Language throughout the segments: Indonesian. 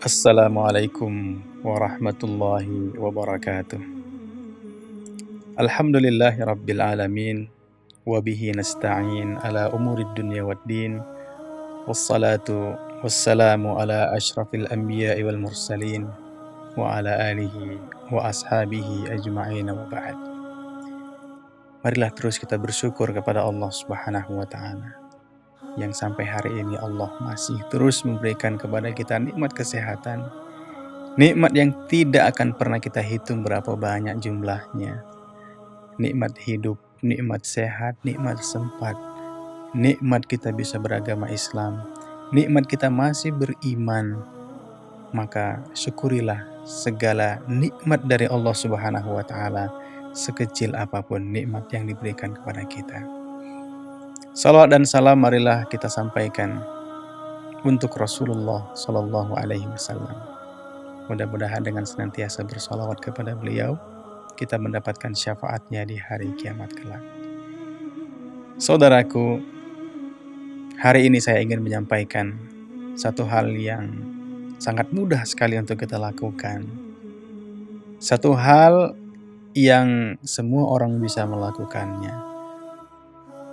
Assalamualaikum warahmatullahi wabarakatuh. Alhamdulillahi rabbil alamin. Wabihi nasta'in ala umurid dunya waddin. Wassalatu wassalamu ala ashrafil anbiya'i wal mursalin. Wa ala alihi wa ashabihi ajma'in wa ba'd. Marilah terus kita bersyukur kepada Allah subhanahu wa ta'ala, yang sampai hari ini Allah masih terus memberikan kepada kita nikmat kesehatan, nikmat yang tidak akan pernah kita hitung berapa banyak jumlahnya. Nikmat hidup, nikmat sehat, nikmat sempat, nikmat kita bisa beragama Islam, nikmat kita masih beriman. Maka syukurilah segala nikmat dari Allah subhanahu wa ta'ala, sekecil apapun nikmat yang diberikan kepada kita. Salawat dan salam marilah kita sampaikan untuk Rasulullah Sallallahu Alaihi Wasallam. Mudah-mudahan dengan senantiasa bersalawat kepada beliau, kita mendapatkan syafaatnya di hari kiamat kelak. Saudaraku, hari ini saya ingin menyampaikan satu hal yang sangat mudah sekali untuk kita lakukan. Satu hal yang semua orang bisa melakukannya.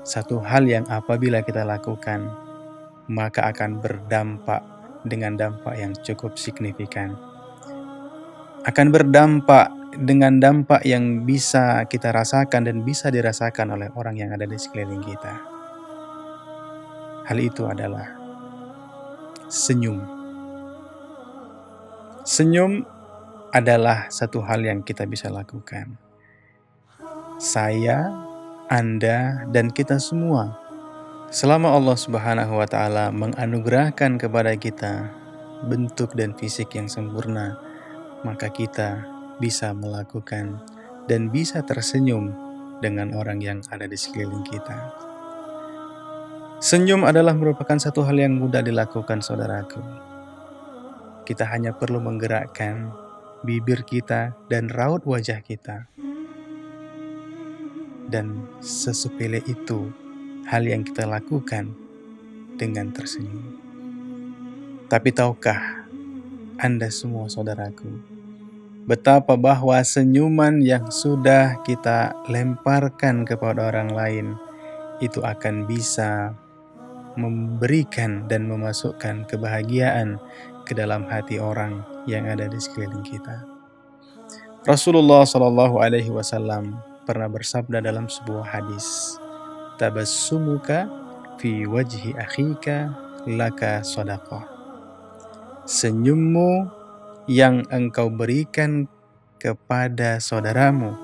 Satu hal yang apabila kita lakukan, maka akan berdampak dengan dampak yang cukup signifikan. Akan berdampak dengan dampak yang bisa kita rasakan dan bisa dirasakan oleh orang yang ada di sekeliling kita. Hal itu adalah senyum. Senyum adalah satu hal yang kita bisa lakukan. Saya, Anda, dan kita semua, selama Allah subhanahu wa ta'ala menganugerahkan kepada kita bentuk dan fisik yang sempurna, maka kita bisa melakukan dan bisa tersenyum dengan orang yang ada di sekeliling kita. Senyum adalah merupakan satu hal yang mudah dilakukan, saudaraku. Kita hanya perlu menggerakkan bibir kita dan raut wajah kita. Dan sesepele itu hal yang kita lakukan dengan tersenyum. Tapi tahukah Anda semua, saudaraku, betapa bahwa senyuman yang sudah kita lemparkan kepada orang lain itu akan bisa memberikan dan memasukkan kebahagiaan ke dalam hati orang yang ada di sekeliling kita. Rasulullah Shallallahu Alaihi Wasallam pernah bersabda dalam sebuah hadis, tabassumuka fi wajhi akhika laka shadaqah. Senyummu yang engkau berikan kepada saudaramu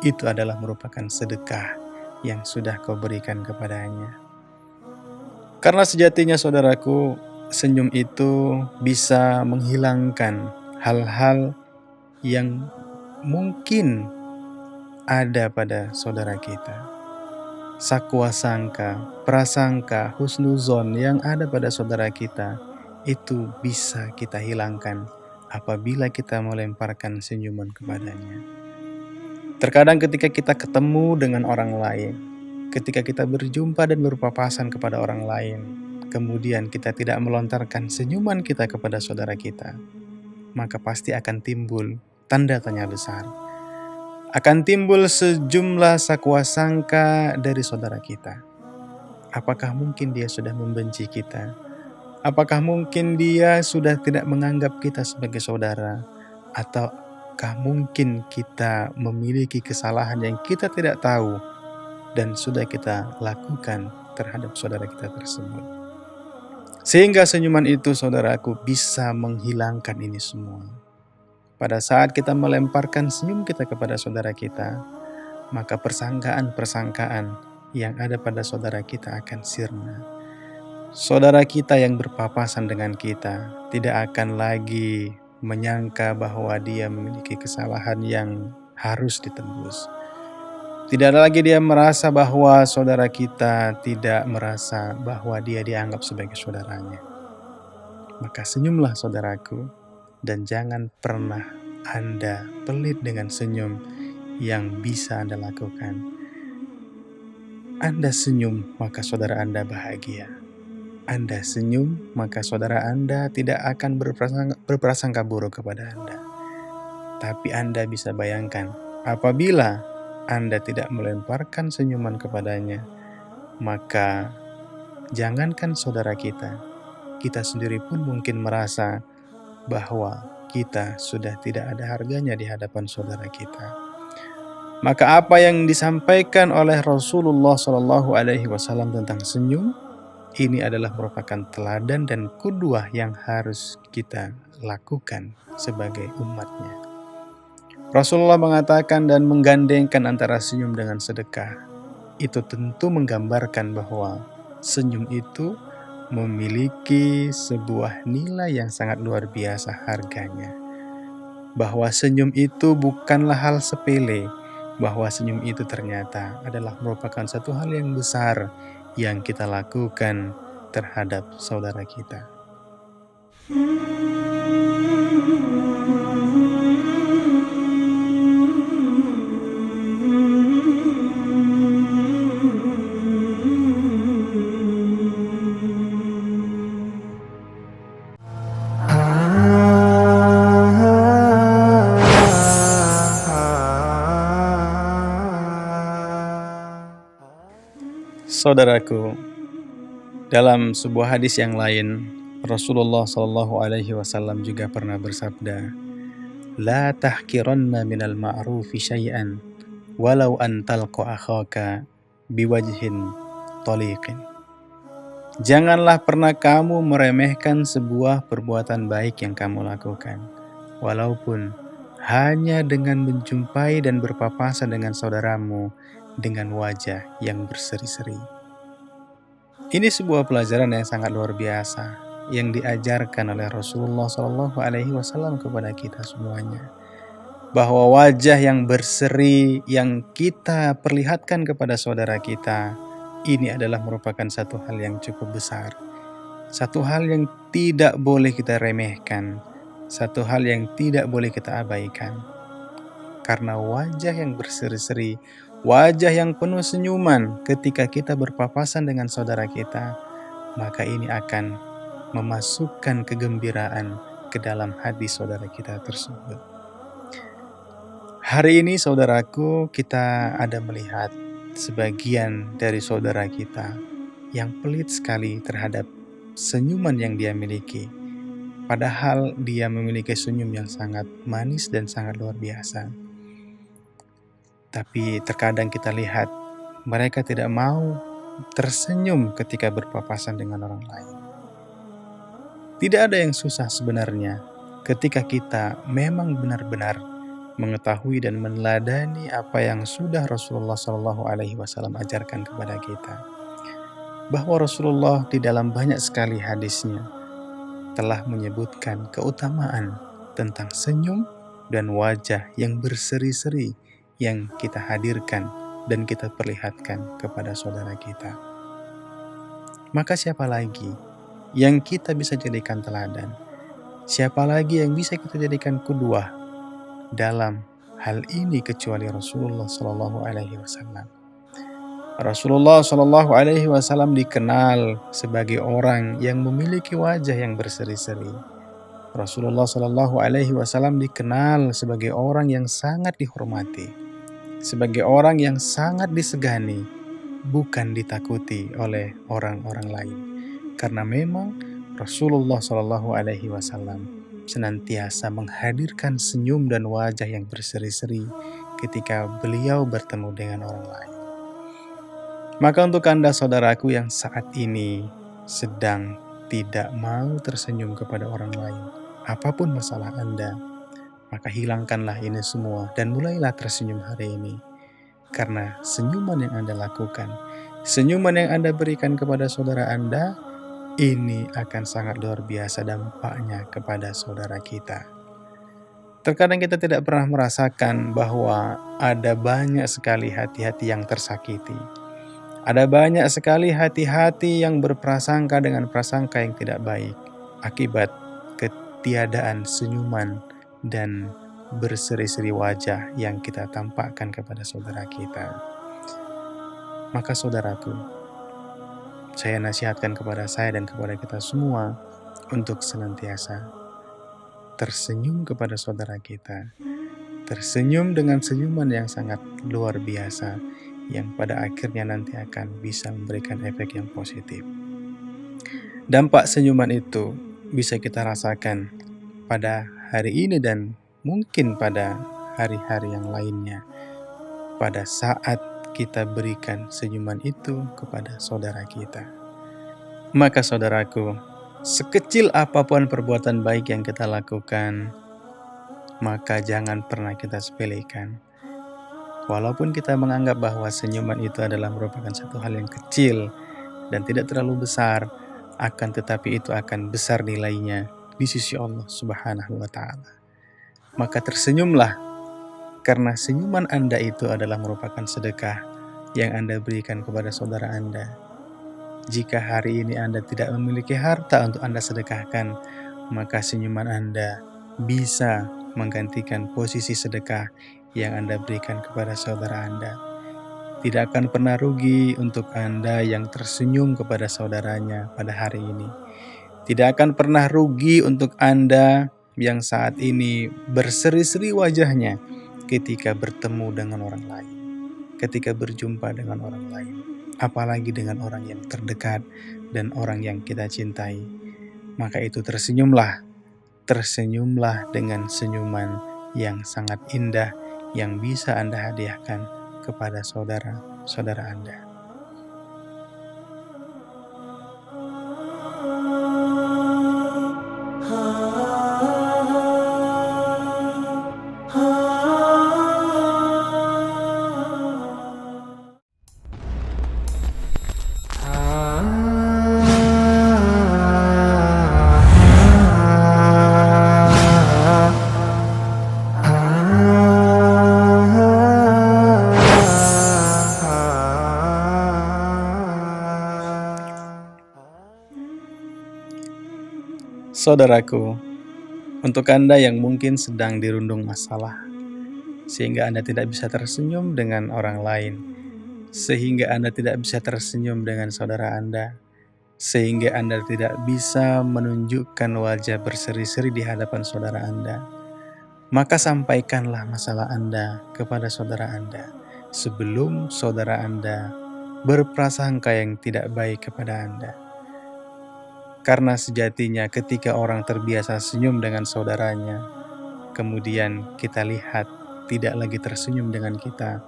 itu adalah merupakan sedekah yang sudah kau berikan kepadanya. Karena sejatinya, saudaraku, senyum itu bisa menghilangkan hal-hal yang mungkin ada pada saudara kita. Sakwa sangka, prasangka, husnuzon yang ada pada saudara kita itu bisa kita hilangkan apabila kita melemparkan senyuman kepadanya. Terkadang ketika kita ketemu dengan orang lain, ketika kita berjumpa dan berpapasan kepada orang lain, kemudian kita tidak melontarkan senyuman kita kepada saudara kita, maka pasti akan timbul tanda tanya besar. Akan timbul sejumlah sakwa sangka dari saudara kita. Apakah mungkin dia sudah membenci kita? Apakah mungkin dia sudah tidak menganggap kita sebagai saudara? Ataukah mungkin kita memiliki kesalahan yang kita tidak tahu dan sudah kita lakukan terhadap saudara kita tersebut? Sehingga senyuman itu, saudaraku, bisa menghilangkan ini semua. Pada saat kita melemparkan senyum kita kepada saudara kita, maka persangkaan-persangkaan yang ada pada saudara kita akan sirna. Saudara kita yang berpapasan dengan kita tidak akan lagi menyangka bahwa dia memiliki kesalahan yang harus ditembus. Tidak lagi dia merasa bahwa saudara kita tidak merasa bahwa dia dianggap sebagai saudaranya. Maka senyumlah, saudaraku, dan jangan pernah Anda pelit dengan senyum yang bisa Anda lakukan. Anda senyum, maka saudara Anda bahagia. Anda senyum, maka saudara Anda tidak akan berprasangka buruk kepada Anda. Tapi Anda bisa bayangkan, apabila Anda tidak melemparkan senyuman kepadanya, maka jangankan saudara kita sendiri pun mungkin merasa bahwa kita sudah tidak ada harganya di hadapan saudara kita. Maka apa yang disampaikan oleh Rasulullah SAW tentang senyum, ini adalah merupakan teladan dan qudwah yang harus kita lakukan sebagai umatnya. Rasulullah mengatakan dan menggandengkan antara senyum dengan sedekah. Itu tentu menggambarkan bahwa senyum itu memiliki sebuah nilai yang sangat luar biasa harganya. Bahwa senyum itu bukanlah hal sepele, bahwa senyum itu ternyata adalah merupakan satu hal yang besar yang kita lakukan terhadap saudara kita. Saudaraku, dalam sebuah hadis yang lain, Rasulullah SAW juga pernah bersabda, "La tahkiranna minal ma'rufi syai'an, walau an talqa akhaka biwajhin taliqin." Janganlah pernah kamu meremehkan sebuah perbuatan baik yang kamu lakukan, walaupun hanya dengan menjumpai dan berpapasan dengan saudaramu dengan wajah yang berseri-seri. Ini sebuah pelajaran yang sangat luar biasa yang diajarkan oleh Rasulullah SAW kepada kita semuanya. Bahwa wajah yang berseri yang kita perlihatkan kepada saudara kita, ini adalah merupakan satu hal yang cukup besar. Satu hal yang tidak boleh kita remehkan. Satu hal yang tidak boleh kita abaikan. Karena wajah yang berseri-seri, wajah yang penuh senyuman ketika kita berpapasan dengan saudara kita, maka ini akan memasukkan kegembiraan ke dalam hati saudara kita tersebut. Hari ini saudaraku, kita ada melihat sebagian dari saudara kita yang pelit sekali terhadap senyuman yang dia miliki. Padahal dia memiliki senyum yang sangat manis dan sangat luar biasa. Tapi terkadang kita lihat mereka tidak mau tersenyum ketika berpapasan dengan orang lain. Tidak ada yang susah sebenarnya ketika kita memang benar-benar mengetahui dan meneladani apa yang sudah Rasulullah SAW ajarkan kepada kita. Bahwa Rasulullah di dalam banyak sekali hadisnya telah menyebutkan keutamaan tentang senyum dan wajah yang berseri-seri yang kita hadirkan dan kita perlihatkan kepada saudara kita. Maka siapa lagi yang kita bisa jadikan teladan? Siapa lagi yang bisa kita jadikan qudwah dalam hal ini kecuali Rasulullah SAW? Rasulullah SAW dikenal sebagai orang yang memiliki wajah yang berseri-seri. Rasulullah SAW dikenal sebagai orang yang sangat dihormati, sebagai orang yang sangat disegani, bukan ditakuti oleh orang-orang lain. Karena memang Rasulullah SAW senantiasa menghadirkan senyum dan wajah yang berseri-seri ketika beliau bertemu dengan orang lain. Maka untuk Anda saudaraku yang saat ini sedang tidak mau tersenyum kepada orang lain, apapun masalah Anda, maka hilangkanlah ini semua dan mulailah tersenyum hari ini. Karena senyuman yang Anda lakukan, senyuman yang Anda berikan kepada saudara Anda, ini akan sangat luar biasa dampaknya kepada saudara kita. Terkadang kita tidak pernah merasakan bahwa ada banyak sekali hati-hati yang tersakiti. Ada banyak sekali hati-hati yang berprasangka dengan prasangka yang tidak baik akibat ketiadaan senyuman dan berseri-seri wajah yang kita tampakkan kepada saudara kita. Maka saudaraku, saya nasihatkan kepada saya dan kepada kita semua untuk senantiasa tersenyum kepada saudara kita. Tersenyum dengan senyuman yang sangat luar biasa, yang pada akhirnya nanti akan bisa memberikan efek yang positif. Dampak senyuman itu bisa kita rasakan pada hari ini dan mungkin pada hari-hari yang lainnya. Pada saat kita berikan senyuman itu kepada saudara kita. Maka saudaraku, sekecil apapun perbuatan baik yang kita lakukan, maka jangan pernah kita sepelekan. Walaupun kita menganggap bahwa senyuman itu adalah merupakan satu hal yang kecil dan tidak terlalu besar, akan tetapi itu akan besar nilainya di sisi Allah Subhanahu wa Ta'ala. Maka tersenyumlah, karena senyuman Anda itu adalah merupakan sedekah yang Anda berikan kepada saudara Anda. Jika hari ini Anda tidak memiliki harta untuk Anda sedekahkan, maka senyuman Anda bisa menggantikan posisi sedekah yang Anda berikan kepada saudara Anda. Tidak akan pernah rugi untuk Anda yang tersenyum kepada saudaranya pada hari ini. Tidak akan pernah rugi untuk Anda yang saat ini berseri-seri wajahnya ketika bertemu dengan orang lain, ketika berjumpa dengan orang lain, apalagi dengan orang yang terdekat dan orang yang kita cintai. Maka itu tersenyumlah dengan senyuman yang sangat indah yang bisa Anda hadiahkan kepada saudara-saudara Anda. Saudaraku, untuk Anda yang mungkin sedang dirundung masalah, sehingga Anda tidak bisa tersenyum dengan orang lain, sehingga Anda tidak bisa tersenyum dengan saudara Anda, sehingga Anda tidak bisa menunjukkan wajah berseri-seri di hadapan saudara Anda, maka sampaikanlah masalah Anda kepada saudara Anda sebelum saudara Anda berprasangka yang tidak baik kepada Anda. Karena sejatinya ketika orang terbiasa senyum dengan saudaranya, kemudian kita lihat tidak lagi tersenyum dengan kita,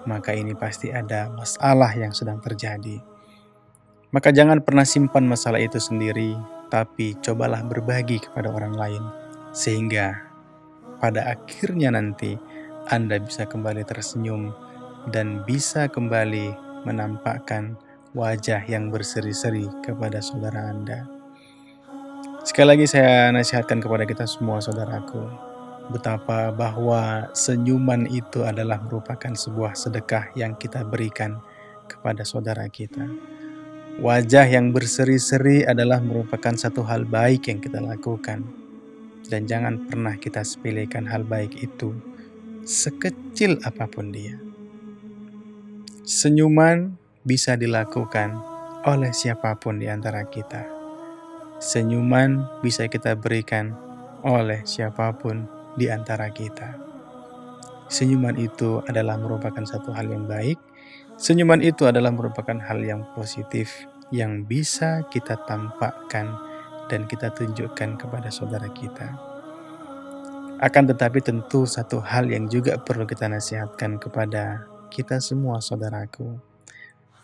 maka ini pasti ada masalah yang sedang terjadi. Maka jangan pernah simpan masalah itu sendiri, tapi cobalah berbagi kepada orang lain, sehingga pada akhirnya nanti Anda bisa kembali tersenyum dan bisa kembali menampakkan wajah yang berseri-seri kepada saudara Anda. Sekali lagi saya nasihatkan kepada kita semua saudaraku, betapa bahwa senyuman itu adalah merupakan sebuah sedekah yang kita berikan kepada saudara kita. Wajah yang berseri-seri adalah merupakan satu hal baik yang kita lakukan. Dan jangan pernah kita sepelekan hal baik itu, sekecil apapun dia. Senyuman bisa dilakukan oleh siapapun di antara kita. Senyuman bisa kita berikan oleh siapapun di antara kita. Senyuman itu adalah merupakan satu hal yang baik. Senyuman itu adalah merupakan hal yang positif yang bisa kita tampakkan dan kita tunjukkan kepada saudara kita. Akan tetapi tentu satu hal yang juga perlu kita nasihatkan kepada kita semua saudaraku,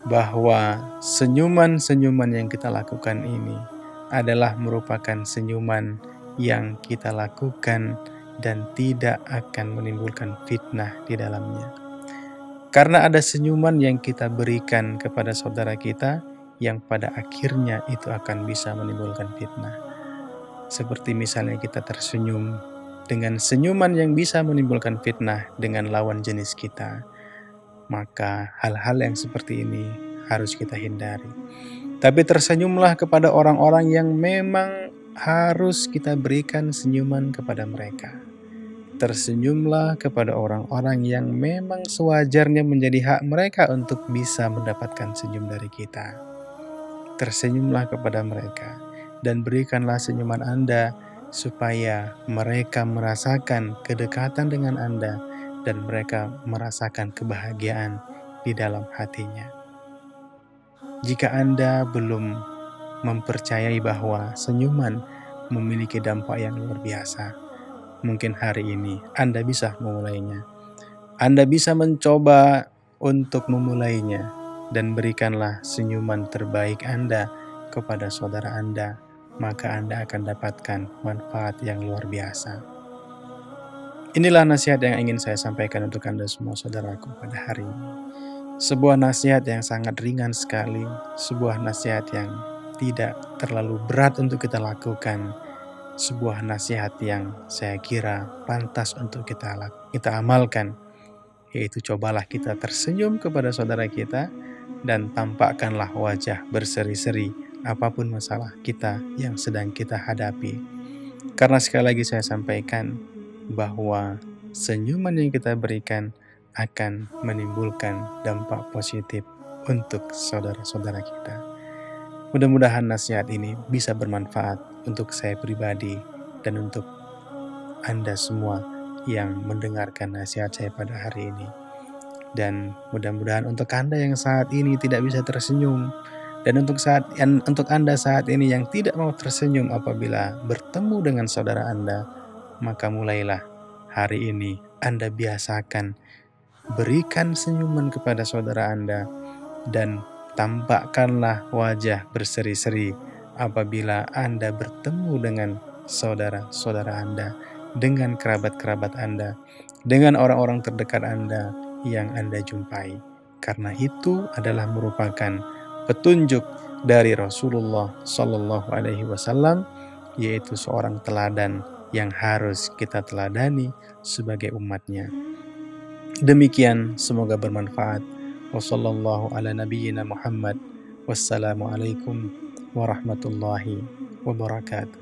bahwa senyuman-senyuman yang kita lakukan ini adalah merupakan senyuman yang kita lakukan dan tidak akan menimbulkan fitnah di dalamnya. Karena ada senyuman yang kita berikan kepada saudara kita yang pada akhirnya itu akan bisa menimbulkan fitnah. Seperti misalnya kita tersenyum dengan senyuman yang bisa menimbulkan fitnah dengan lawan jenis kita, maka hal-hal yang seperti ini harus kita hindari. Tapi tersenyumlah kepada orang-orang yang memang harus kita berikan senyuman kepada mereka. Tersenyumlah kepada orang-orang yang memang sewajarnya menjadi hak mereka untuk bisa mendapatkan senyum dari kita. tersenyumlah kepada mereka, dan berikanlah senyuman Anda supaya mereka merasakan kedekatan dengan Anda dan mereka merasakan kebahagiaan di dalam hatinya. Jika Anda belum mempercayai bahwa senyuman memiliki dampak yang luar biasa, mungkin hari ini Anda bisa memulainya. Anda bisa mencoba untuk memulainya dan berikanlah senyuman terbaik Anda kepada saudara Anda, maka Anda akan dapatkan manfaat yang luar biasa. Inilah nasihat yang ingin saya sampaikan untuk Anda semua saudaraku pada hari ini. Sebuah nasihat yang sangat ringan sekali, sebuah nasihat yang tidak terlalu berat untuk kita lakukan, sebuah nasihat yang saya kira pantas untuk kita amalkan, yaitu cobalah kita tersenyum kepada saudara kita dan tampakkanlah wajah berseri-seri apapun masalah kita yang sedang kita hadapi. Karena sekali lagi saya sampaikan bahwa senyuman yang kita berikan akan menimbulkan dampak positif untuk saudara-saudara kita. Mudah-mudahan nasihat ini bisa bermanfaat untuk saya pribadi dan untuk Anda semua yang mendengarkan nasihat saya pada hari ini. Dan mudah-mudahan untuk Anda yang saat ini tidak bisa tersenyum, dan untuk Anda saat ini yang tidak mau tersenyum apabila bertemu dengan saudara Anda, maka mulailah hari ini Anda biasakan berikan senyuman kepada saudara Anda dan tampakkanlah wajah berseri-seri apabila Anda bertemu dengan saudara-saudara Anda, dengan kerabat-kerabat Anda, dengan orang-orang terdekat Anda yang Anda jumpai. Karena itu adalah merupakan petunjuk dari Rasulullah Shallallahu Alaihi Wasallam, yaitu seorang teladan yang harus kita teladani sebagai umatnya. Demikian, semoga bermanfaat. Wassallallahu ala nabiyyina Muhammad. Wassalamualaikum warahmatullahi wabarakatuh.